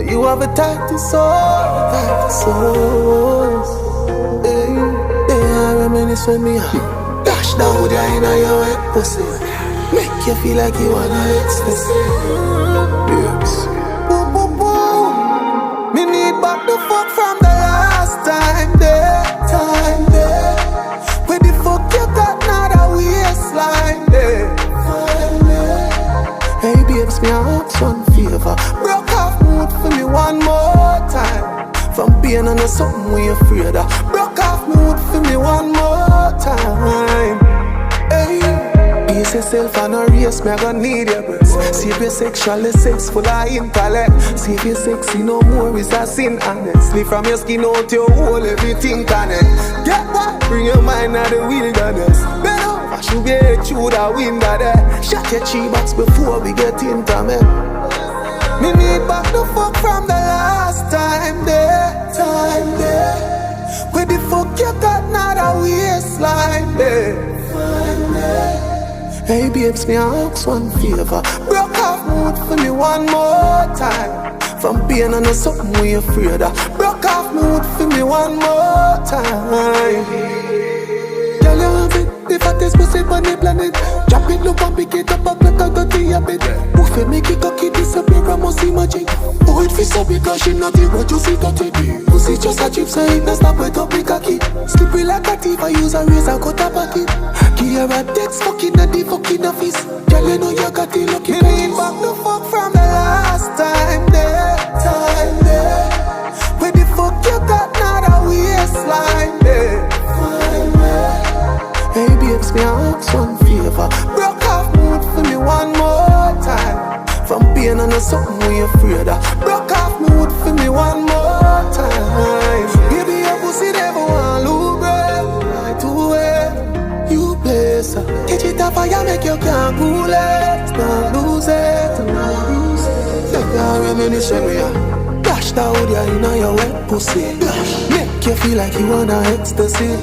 you have a tightest soul, tightest soul. Hey, I reminisce when me dash down with your inner your wet pussy. Make you feel like you wanna ecstasy. Yes. Boom, boom, boom. Me need back the fuck from the last time there, time there. Where the fuck you got not a waistline there, time there. Hey babes, me ask one favor. Broke off mood for me one more time. From being on something we afraid of. Broke off mood for me one more time. Hey, pace yourself and a race, me I gon' need your breasts. Save your sexual sex full of intellect. Save your sexy no more is a sin honestly. From your skin out your whole everything connect. Get what? Bring your mind out the wilderness. Better I should be through the window there. Shut your chi box before we get intimate. Me need back the fuck from the last time there, time there. Where the fuck you got not a waistline there, fine there. Hey babes, me ask one favor. Broke off mood for me one more time. From being on something we afraid of. Broke off mood for me one more time. Girl, you have it. The fattest pussy on the planet. Drop it low and pick it up like I got the habit. Move it, make it cocky, disappear, I must imagine. Oh, it feels so because she not the what you see got it. Pussy just a chip, so it does not wet up like a kid. Slippery like a thief, I use a razor, cut a pocket. Give her a text, fucking at the fucking office. Girl, you know you got the lucky. Me need back the fuck from the last time there, time there. Where the fuck you got not a waistline there, fine there. Hey babes, me ask one favor. Broke off mood for me one more time. From being on something we afraid of. Broke off mood for me one more time. Baby, your pussy never want look great. Right to it, you place her. Catch it up fire, make you can't cool it. Don't lose it, don't lose it. Like I reminisce when we are dash down with your inner your wet pussy. Make you feel like you wanna ecstasy.